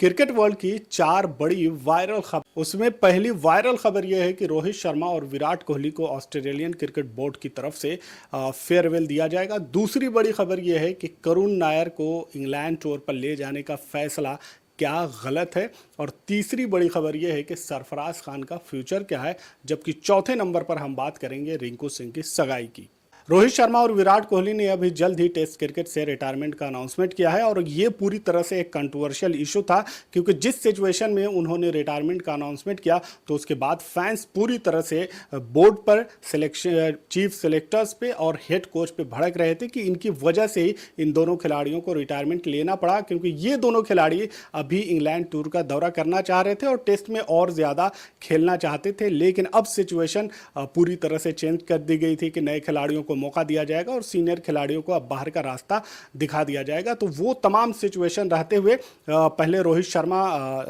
Cricket world की चार बड़ी वायरल खबर। उसमें पहली वायरल खबर यह है कि रोहित शर्मा और विराट कोहली को ऑस्ट्रेलियन क्रिकेट बोर्ड की तरफ से फेयरवेल दिया जाएगा। दूसरी बड़ी खबर यह है कि करुण नायर को इंग्लैंड टूर पर ले जाने का फैसला क्या गलत है। और तीसरी बड़ी खबर यह है कि सरफराज खान का फ्यूचर क्या है। जबकि चौथे नंबर पर हम बात करेंगे रिंकू सिंह की सगाई की। रोहित शर्मा और विराट कोहली ने अभी जल्द ही टेस्ट क्रिकेट से रिटायरमेंट का अनाउंसमेंट किया है और ये पूरी तरह से एक कंट्रोवर्शियल इशू था, क्योंकि जिस सिचुएशन में उन्होंने रिटायरमेंट का अनाउंसमेंट किया तो उसके बाद फैंस पूरी तरह से बोर्ड पर, सिलेक्शन चीफ सिलेक्टर्स पे और हेड कोच पे भड़क रहे थे कि इनकी वजह से ही इन दोनों खिलाड़ियों को रिटायरमेंट लेना पड़ा, क्योंकि ये दोनों खिलाड़ी अभी इंग्लैंड टूर का दौरा करना चाह रहे थे और टेस्ट में और ज़्यादा खेलना चाहते थे। लेकिन अब सिचुएशन पूरी तरह से चेंज कर दी गई थी कि नए खिलाड़ियों को मौका दिया जाएगा और सीनियर खिलाड़ियों को अब बाहर का रास्ता दिखा दिया जाएगा। तो वो तमाम सिचुएशन रहते हुए पहले रोहित शर्मा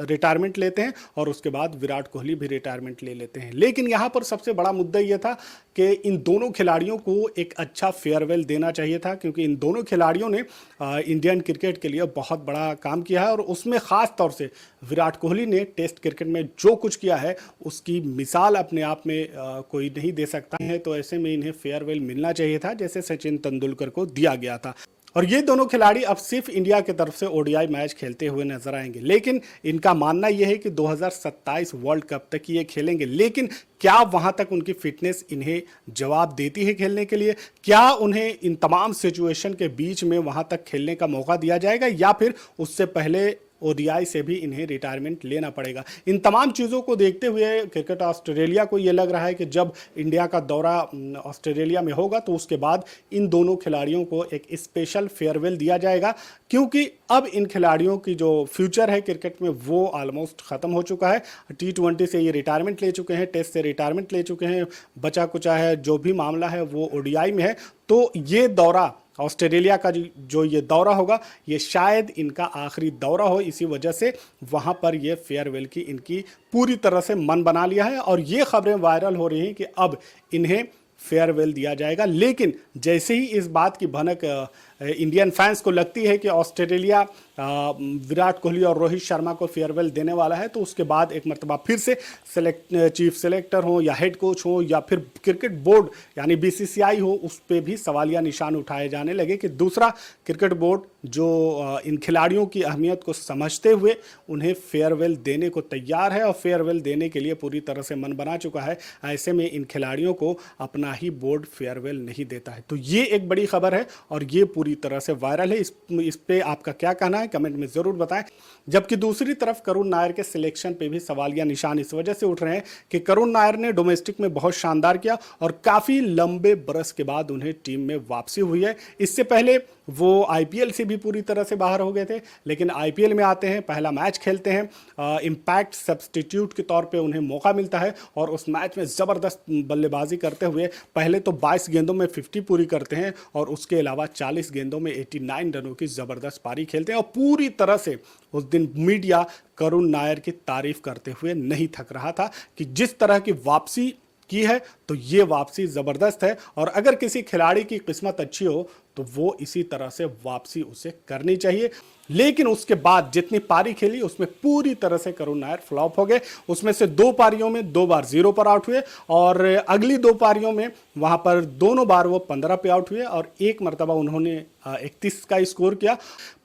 रिटायरमेंट लेते हैं और उसके बाद विराट कोहली भी रिटायरमेंट ले लेते हैं। लेकिन यहाँ पर सबसे बड़ा मुद्दा यह था कि इन दोनों खिलाड़ियों को एक अच्छा फेयरवेल देना चाहिए था, क्योंकि इन दोनों खिलाड़ियों ने इंडियन क्रिकेट के लिए बहुत बड़ा काम किया है और उसमें खास तौर से विराट कोहली ने टेस्ट क्रिकेट में जो कुछ किया है उसकी मिसाल अपने आप में कोई नहीं दे सकता है। तो ऐसे में इन्हें फेयरवेल मिलना चाहिए था, जैसे सचिन तेंदुलकर को दिया गया था। और ये दोनों खिलाड़ी अब सिर्फ इंडिया की तरफ से ओडीआई मैच खेलते हुए नजर आएंगे। लेकिन इनका मानना यह है कि 2027 वर्ल्ड कप तक ये खेलेंगे। लेकिन क्या वहां तक उनकी फिटनेस इन्हें जवाब देती है खेलने के लिए? क्या उन्हें इन तमाम सिचुएशन के बीच में वहां तक खेलने का मौका दिया जाएगा, या फिर उससे पहले ओडीआई से भी इन्हें रिटायरमेंट लेना पड़ेगा? इन तमाम चीज़ों को देखते हुए क्रिकेट ऑस्ट्रेलिया को ये लग रहा है कि जब इंडिया का दौरा ऑस्ट्रेलिया में होगा तो उसके बाद इन दोनों खिलाड़ियों को एक स्पेशल फेयरवेल दिया जाएगा, क्योंकि अब इन खिलाड़ियों की जो फ्यूचर है क्रिकेट में वो ऑलमोस्ट ख़त्म हो चुका है। T20 से ये रिटायरमेंट ले चुके हैं, टेस्ट से रिटायरमेंट ले चुके हैं, बचा कुचा है जो भी मामला है वो ओडीआई में है। तो ये दौरा ऑस्ट्रेलिया का जो ये दौरा होगा ये शायद इनका आखिरी दौरा हो, इसी वजह से वहाँ पर ये फेयरवेल की इनकी पूरी तरह से मन बना लिया है और ये खबरें वायरल हो रही हैं कि अब इन्हें फेयरवेल दिया जाएगा। लेकिन जैसे ही इस बात की भनक इंडियन फैंस को लगती है कि ऑस्ट्रेलिया विराट कोहली और रोहित शर्मा को फेयरवेल देने वाला है, तो उसके बाद एक मरतबा फिर से चीफ सिलेक्टर हो या हेड कोच हो या फिर क्रिकेट बोर्ड यानी बीसीसीआई हो, उस पर भी सवालिया निशान उठाए जाने लगे कि दूसरा क्रिकेट बोर्ड जो इन खिलाड़ियों की अहमियत को समझते हुए उन्हें फेयरवेल देने को तैयार है और फेयरवेल देने के लिए पूरी तरह से मन बना चुका है। ऐसे में इन खिलाड़ियों को अपना ही बोर्ड फेयरवेल नहीं देता है। तो ये एक बड़ी खबर है और ये पूरी तरह से वायरल है। इस पे आपका क्या कहना है कमेंट में जरूर बताएं। जबकि दूसरी तरफ करुण नायर के सिलेक्शन पे भी सवालिया निशान इस वजह से उठ रहे हैं कि करुण नायर ने डोमेस्टिक में बहुत शानदार किया और काफी लंबे बरस के बाद उन्हें टीम में वापसी हुई है। इससे पहले वो आईपीएल से भी पूरी तरह से बाहर हो गए थे, लेकिन आईपीएल में आते हैं, पहला मैच खेलते हैं, इंपैक्ट सब्स्टिट्यूट के तौर पे उन्हें मौका मिलता है और उस मैच में ज़बरदस्त बल्लेबाजी करते हुए पहले तो 22 गेंदों में 50 पूरी करते हैं और उसके अलावा 40 गेंदों में 89 रनों की ज़बरदस्त पारी खेलते हैं। और पूरी तरह से उस दिन मीडिया करुण नायर की तारीफ करते हुए नहीं थक रहा था कि जिस तरह की वापसी की है तो ये वापसी ज़बरदस्त है और अगर किसी खिलाड़ी की किस्मत अच्छी हो तो वो इसी तरह से वापसी उसे करनी चाहिए। लेकिन उसके बाद जितनी पारी खेली उसमें पूरी तरह से करुण नायर फ्लॉप हो गए। उसमें से 2 पारियों में 2 बार 0 पर आउट हुए और अगली 2 पारियों में वहां पर दोनों बार वो 15 पे आउट हुए और एक मरतबा उन्होंने 31 का स्कोर किया।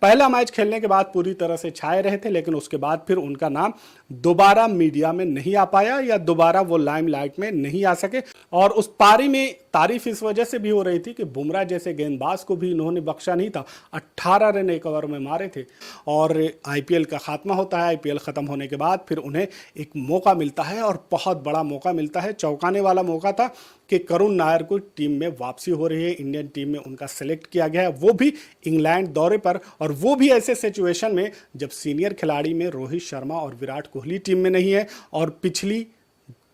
पहला मैच खेलने के बाद पूरी तरह से छाए रहे थे, लेकिन उसके बाद फिर उनका नाम दोबारा मीडिया में नहीं आ पाया या दोबारा वो लाइमलाइट में नहीं आ सके। और उस पारी में तारीफ इस वजह से भी हो रही थी कि बुमराह जैसे गेंदबाज को भी इन्होंने बख्शा नहीं था। 18 रन एक ओवर में मारे थे और आईपीएल का खात्मा होता है। आईपीएल खत्म होने के बाद फिर उन्हें एक मौका मिलता है और बहुत बड़ा मौका मिलता है। चौंकाने वाला मौका था कि करुण नायर को टीम में वापसी हो रही है, इंडियन टीम में उनका सेलेक्ट किया गया है, वो भी इंग्लैंड दौरे पर, और वो भी ऐसे सिचुएशन में जब सीनियर खिलाड़ी में रोहित शर्मा और विराट कोहली टीम में नहीं है और पिछली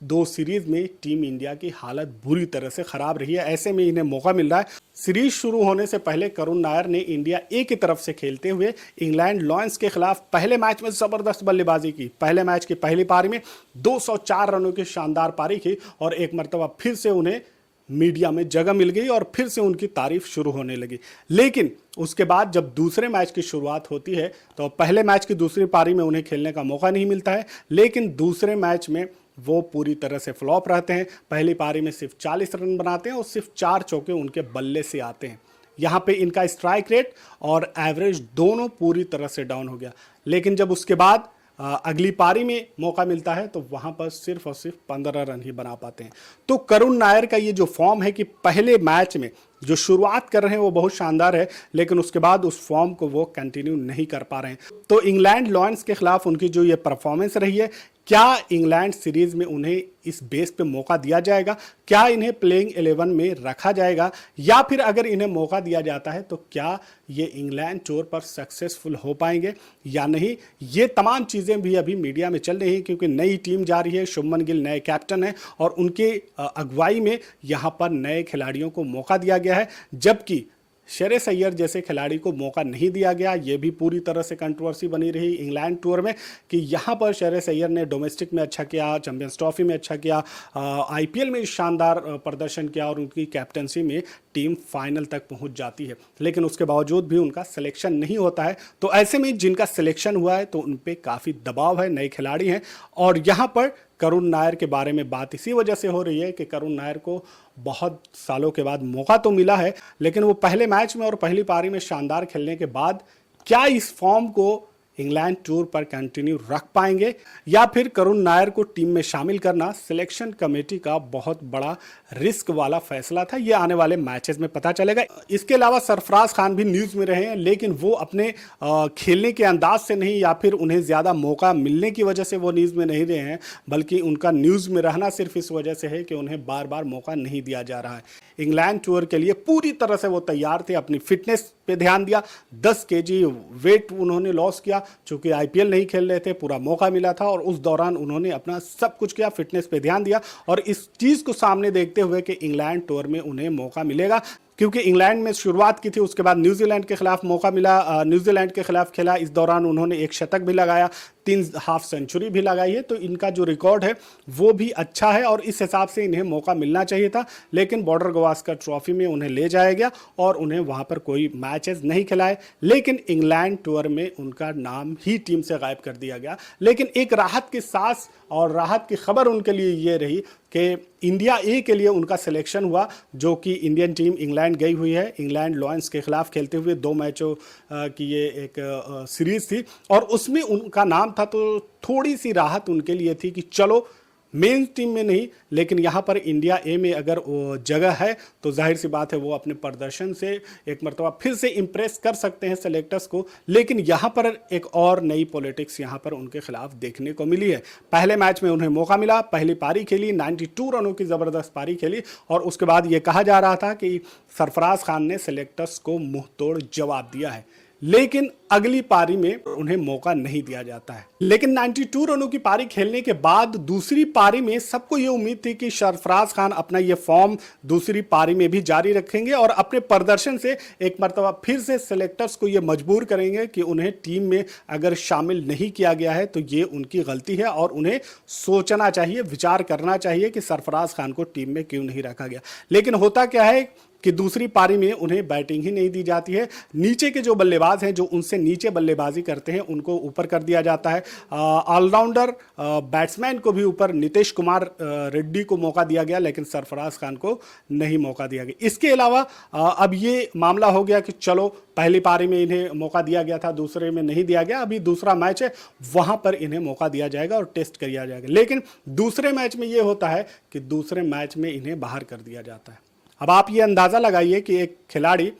2 सीरीज में टीम इंडिया की हालत बुरी तरह से खराब रही है। ऐसे में इन्हें मौका मिल रहा है। सीरीज शुरू होने से पहले करुण नायर ने इंडिया ए की तरफ से खेलते हुए इंग्लैंड लॉयंस के खिलाफ पहले मैच में जबरदस्त बल्लेबाजी की। पहले मैच की पहली पारी में 204 रनों की शानदार पारी की और एक मरतबा फिर से उन्हें मीडिया में जगह मिल गई और फिर से उनकी तारीफ शुरू होने लगी। लेकिन उसके बाद जब दूसरे मैच की शुरुआत होती है तो पहले मैच की दूसरी पारी में उन्हें खेलने का मौका नहीं मिलता है, लेकिन दूसरे मैच में वो पूरी तरह से फ्लॉप रहते हैं। पहली पारी में सिर्फ 40 रन बनाते हैं और सिर्फ 4 चौके उनके बल्ले से आते हैं। यहाँ पे इनका स्ट्राइक रेट और एवरेज दोनों पूरी तरह से डाउन हो गया। लेकिन जब उसके बाद अगली पारी में मौका मिलता है तो वहां पर सिर्फ और सिर्फ 15 रन ही बना पाते हैं। तो करुण नायर का ये जो फॉर्म है कि पहले मैच में जो शुरुआत कर रहे हैं वो बहुत शानदार है, लेकिन उसके बाद उस फॉर्म को वो कंटिन्यू नहीं कर पा रहे हैं। तो इंग्लैंड लॉयंस के खिलाफ उनकी जो ये परफॉर्मेंस रही है, क्या इंग्लैंड सीरीज में उन्हें इस बेस पे मौका दिया जाएगा? क्या इन्हें प्लेइंग 11 में रखा जाएगा? या फिर अगर इन्हें मौका दिया जाता है तो क्या ये इंग्लैंड टूर पर सक्सेसफुल हो पाएंगे या नहीं? ये तमाम चीज़ें भी अभी मीडिया में चल रही हैं, क्योंकि नई टीम जा रही है, शुभमन गिल नए कैप्टन हैं और उनके अगुवाई में यहाँ पर नए खिलाड़ियों को मौका दिया गया है, जबकि श्रेयस अय्यर जैसे खिलाड़ी को मौका नहीं दिया गया। ये भी पूरी तरह से कंट्रोवर्सी बनी रही इंग्लैंड टूर में कि यहाँ पर श्रेयस अय्यर ने डोमेस्टिक में अच्छा किया, चैंपियंस ट्रॉफी में अच्छा किया, आईपीएल में शानदार प्रदर्शन किया और उनकी कैप्टनसी में टीम फाइनल तक पहुंच जाती है, लेकिन उसके बावजूद भी उनका सिलेक्शन नहीं होता है। तो ऐसे में जिनका सिलेक्शन हुआ है तो उन पर काफ़ी दबाव है, नए खिलाड़ी हैं। और यहाँ पर करुण नायर के बारे में बात इसी वजह से हो रही है कि करुण नायर को बहुत सालों के बाद मौका तो मिला है, लेकिन वो पहले मैच में और पहली पारी में शानदार खेलने के बाद क्या इस फॉर्म को इंग्लैंड टूर पर कंटिन्यू रख पाएंगे या फिर करुण नायर को टीम में शामिल करना सिलेक्शन कमेटी का बहुत बड़ा रिस्क वाला फैसला था। ये आने वाले मैचेस में पता चलेगा। इसके अलावा सरफराज खान भी न्यूज़ में रहे हैं, लेकिन वो अपने खेलने के अंदाज से नहीं या फिर उन्हें ज़्यादा मौका मिलने की वजह से वो न्यूज़ में नहीं रहे हैं, बल्कि उनका न्यूज़ में रहना सिर्फ इस वजह से है कि उन्हें बार बार मौका नहीं दिया जा रहा है। इंग्लैंड टूर के लिए पूरी तरह से वो तैयार थे, अपनी फिटनेस पे ध्यान दिया, 10 केजी वेट उन्होंने लॉस किया, चूंकि आईपीएल नहीं खेल रहे थे, पूरा मौका मिला था और उस दौरान उन्होंने अपना सब कुछ किया, फिटनेस पे ध्यान दिया और इस चीज़ को सामने देखते हुए कि इंग्लैंड टूर में उन्हें मौका मिलेगा, क्योंकि इंग्लैंड में शुरुआत की थी, उसके बाद न्यूजीलैंड के खिलाफ मौका मिला, न्यूजीलैंड के खिलाफ खेला, इस दौरान उन्होंने एक शतक भी लगाया, 3 हाफ सेंचुरी भी लगाई है। तो इनका जो रिकॉर्ड है वो भी अच्छा है और इस हिसाब से इन्हें मौका मिलना चाहिए था, लेकिन बॉर्डर गवास्कर ट्रॉफी में उन्हें ले जाया गया और उन्हें वहां पर कोई मैचेस नहीं खिलाए, लेकिन इंग्लैंड टूर में उनका नाम ही टीम से गायब कर दिया गया। लेकिन एक राहत की सांस और राहत की खबर उनके लिए ये रही कि इंडिया ए के लिए उनका सिलेक्शन हुआ, जो कि इंडियन टीम इंग्लैंड गई हुई है, इंग्लैंड लॉयंस के खिलाफ खेलते हुए 2 मैचों की ये एक सीरीज थी और उसमें उनका नाम था। तो थोड़ी सी राहत उनके लिए थी कि चलो मेन टीम में नहीं, लेकिन यहाँ पर इंडिया ए में अगर जगह है तो जाहिर सी बात है वो अपने प्रदर्शन से एक मरतबा फिर से इम्प्रेस कर सकते हैं सेलेक्टर्स को। लेकिन यहाँ पर एक और नई पॉलिटिक्स यहाँ पर उनके खिलाफ देखने को मिली है। पहले मैच में उन्हें मौका मिला, पहली पारी खेली, 92 रनों की ज़बरदस्त पारी खेली और उसके बाद ये कहा जा रहा था कि सरफराज खान ने सेलेक्टर्स को मुंह तोड़ जवाब दिया है, लेकिन अगली पारी में उन्हें मौका नहीं दिया जाता है। लेकिन 92 रनों की पारी खेलने के बाद दूसरी पारी में सबको ये उम्मीद थी कि सरफराज खान अपना ये फॉर्म दूसरी पारी में भी जारी रखेंगे और अपने प्रदर्शन से एक मरतबा फिर से सेलेक्टर्स को ये मजबूर करेंगे कि उन्हें टीम में अगर शामिल नहीं किया गया है तो ये उनकी गलती है और उन्हें सोचना चाहिए, विचार करना चाहिए कि सरफराज खान को टीम में क्यों नहीं रखा गया। लेकिन होता क्या है कि दूसरी पारी में उन्हें बैटिंग ही नहीं दी जाती है। नीचे के जो बल्लेबाज हैं, जो उनसे नीचे बल्लेबाजी करते हैं, उनको ऊपर कर दिया जाता है। ऑलराउंडर बैट्समैन को भी ऊपर नीतीश कुमार रेड्डी को मौका दिया गया, लेकिन सरफराज खान को नहीं मौका दिया गया। इसके अलावा अब ये मामला हो गया कि चलो पहली पारी में इन्हें मौका दिया गया था, दूसरे में नहीं दिया गया, अभी दूसरा मैच है वहां पर इन्हें मौका दिया जाएगा और टेस्ट किया जाएगा। लेकिन दूसरे मैच में ये होता है कि दूसरे मैच में इन्हें बाहर कर दिया जाता है। अब आप ये अंदाजा लगाइए कि एक खिलाड़ी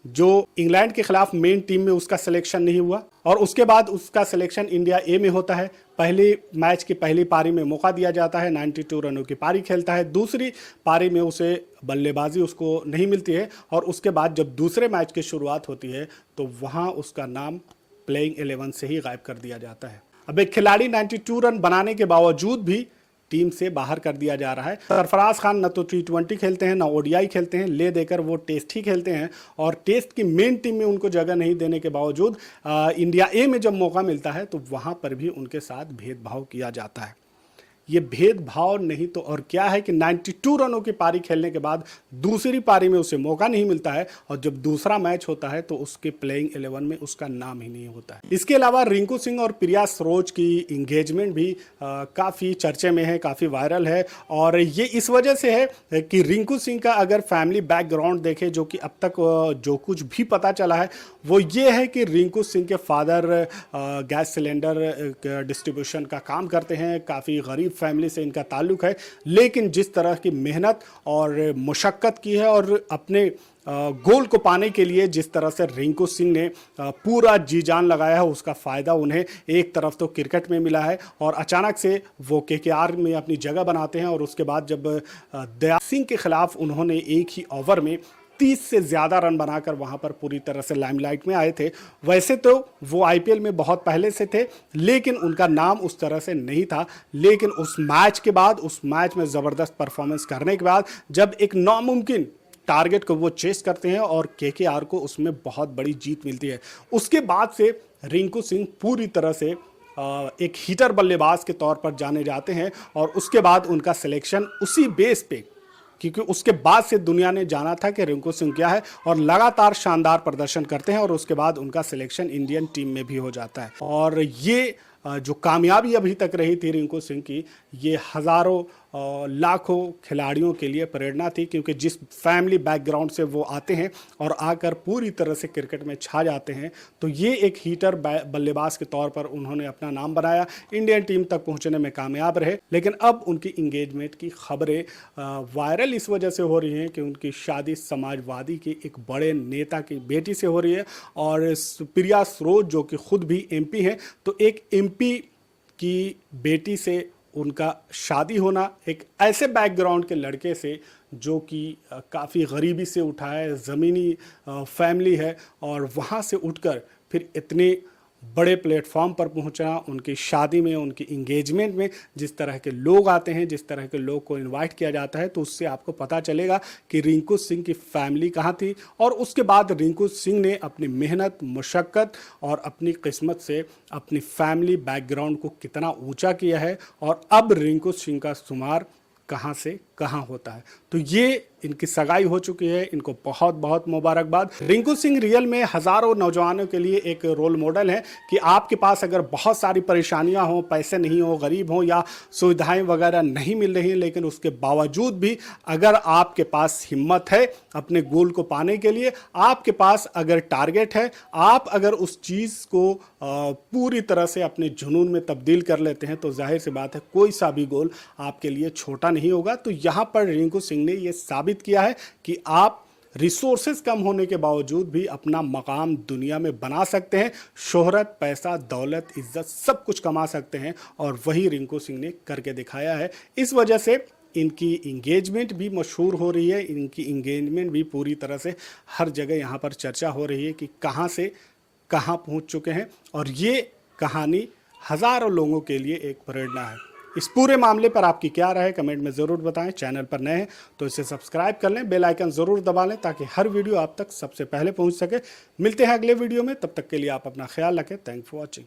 जो इंग्लैंड के खिलाफ मेन टीम में उसका सिलेक्शन नहीं हुआ और उसके बाद उसका सिलेक्शन इंडिया ए में होता है, पहले मैच की पहली पारी में मौका दिया जाता है, 92 रनों की पारी खेलता है, दूसरी पारी में उसे बल्लेबाजी उसको नहीं मिलती है और उसके बाद जब दूसरे मैच की शुरुआत होती है तो वहाँ उसका नाम प्लेइंग 11 से ही गायब कर दिया जाता है। अब एक खिलाड़ी 92 रन बनाने के बावजूद भी टीम से बाहर कर दिया जा रहा है। सरफराज खान न तो T20 खेलते हैं, न ODI खेलते हैं, ले देकर वो टेस्ट ही खेलते हैं और टेस्ट की मेन टीम में उनको जगह नहीं देने के बावजूद इंडिया ए में जब मौका मिलता है तो वहाँ पर भी उनके साथ भेदभाव किया जाता है। ये भेदभाव नहीं तो और क्या है कि 92 रनों की पारी खेलने के बाद दूसरी पारी में उसे मौका नहीं मिलता है, और जब दूसरा मैच होता है तो उसके प्लेइंग 11 में उसका नाम ही नहीं होता है। इसके अलावा रिंकू सिंह और प्रिया सरोज की इंगेजमेंट भी काफ़ी चर्चे में है, काफ़ी वायरल है। और ये इस वजह से है कि रिंकू सिंह का अगर फैमिली बैकग्राउंड देखें, जो कि अब तक जो कुछ भी पता चला है वो ये है कि रिंकू सिंह के फादर गैस सिलेंडर डिस्ट्रीब्यूशन का काम करते हैं, काफ़ी गरीब फैमिली से इनका ताल्लुक है, लेकिन जिस तरह की मेहनत और मुशक्क़त की है और अपने गोल को पाने के लिए जिस तरह से रिंकू सिंह ने पूरा जी जान लगाया है, उसका फ़ायदा उन्हें एक तरफ तो क्रिकेट में मिला है और अचानक से वो केकेआर में अपनी जगह बनाते हैं। और उसके बाद जब दया सिंह के खिलाफ उन्होंने एक ही ओवर में 30 से ज़्यादा रन बनाकर वहाँ पर पूरी तरह से लाइमलाइट में आए थे। वैसे तो वो आईपीएल में बहुत पहले से थे, लेकिन उनका नाम उस तरह से नहीं था। लेकिन उस मैच के बाद, उस मैच में ज़बरदस्त परफॉर्मेंस करने के बाद, जब एक नामुमकिन टारगेट को वो चेस करते हैं और केकेआर को उसमें बहुत बड़ी जीत मिलती है, उसके बाद से रिंकू सिंह पूरी तरह से एक हीटर बल्लेबाज के तौर पर जाने जाते हैं। और उसके बाद उनका सिलेक्शन उसी बेस पे, क्योंकि उसके बाद से दुनिया ने जाना था कि रिंकू सिंह क्या है, और लगातार शानदार प्रदर्शन करते हैं और उसके बाद उनका सिलेक्शन इंडियन टीम में भी हो जाता है। और ये जो कामयाबी अभी तक रही थी रिंकू सिंह की, ये हज़ारों लाखों खिलाड़ियों के लिए प्रेरणा थी, क्योंकि जिस फैमिली बैकग्राउंड से वो आते हैं और आकर पूरी तरह से क्रिकेट में छा जाते हैं, तो ये एक हीटर बल्लेबाज के तौर पर उन्होंने अपना नाम बनाया, इंडियन टीम तक पहुंचने में कामयाब रहे। लेकिन अब उनकी इंगेजमेंट की खबरें वायरल इस वजह से हो रही हैं कि उनकी शादी समाजवादी के एक बड़े नेता की बेटी से हो रही है। और प्रिया सरोज जो कि खुद भी एमपी हैं, तो एक एमपी की बेटी से उनका शादी होना, एक ऐसे बैकग्राउंड के लड़के से जो कि काफ़ी गरीबी से उठा है, ज़मीनी फैमिली है, और वहाँ से उठकर फिर इतने बड़े प्लेटफॉर्म पर पहुंचना, उनकी शादी में, उनकी इंगेजमेंट में जिस तरह के लोग आते हैं, जिस तरह के लोग को इनवाइट किया जाता है, तो उससे आपको पता चलेगा कि रिंकू सिंह की फैमिली कहाँ थी। और उसके बाद रिंकू सिंह ने अपनी मेहनत, मुशक्क़त और अपनी किस्मत से अपनी फैमिली बैकग्राउंड को कितना ऊंचा किया है, और अब रिंकू सिंह का शुमार कहाँ से कहाँ होता है। तो ये इनकी सगाई हो चुकी है, इनको बहुत बहुत मुबारकबाद। रिंकू सिंह रियल में हज़ारों नौजवानों के लिए एक रोल मॉडल है कि आपके पास अगर बहुत सारी परेशानियां हो, पैसे नहीं हो, गरीब हो या सुविधाएं वगैरह नहीं मिल रही, लेकिन उसके बावजूद भी अगर आपके पास हिम्मत है अपने गोल को पाने के लिए, आपके पास अगर टारगेट है, आप अगर उस चीज़ को पूरी तरह से अपने जुनून में तब्दील कर लेते हैं, तो जाहिर सी बात है कोई सा भी गोल आपके लिए छोटा नहीं होगा। तो यहाँ पर रिंकू सिंह ने ये साबित किया है कि आप रिसोर्सेज कम होने के बावजूद भी अपना मकाम दुनिया में बना सकते हैं, शोहरत, पैसा, दौलत, इज्जत सब कुछ कमा सकते हैं, और वही रिंकू सिंह ने करके दिखाया है। इस वजह से इनकी इंगेजमेंट भी मशहूर हो रही है, इनकी इंगेजमेंट भी पूरी तरह से हर जगह यहाँ पर चर्चा हो रही है कि कहाँ से कहाँ पहुँच चुके हैं। और ये कहानी हज़ारों लोगों के लिए एक प्रेरणा है। इस पूरे मामले पर आपकी क्या राय है कमेंट में ज़रूर बताएं। चैनल पर नए हैं तो इसे सब्सक्राइब कर लें, बेल आइकन ज़रूर दबा लें ताकि हर वीडियो आप तक सबसे पहले पहुंच सके। मिलते हैं अगले वीडियो में, तब तक के लिए आप अपना ख्याल रखें। Thanks for watching.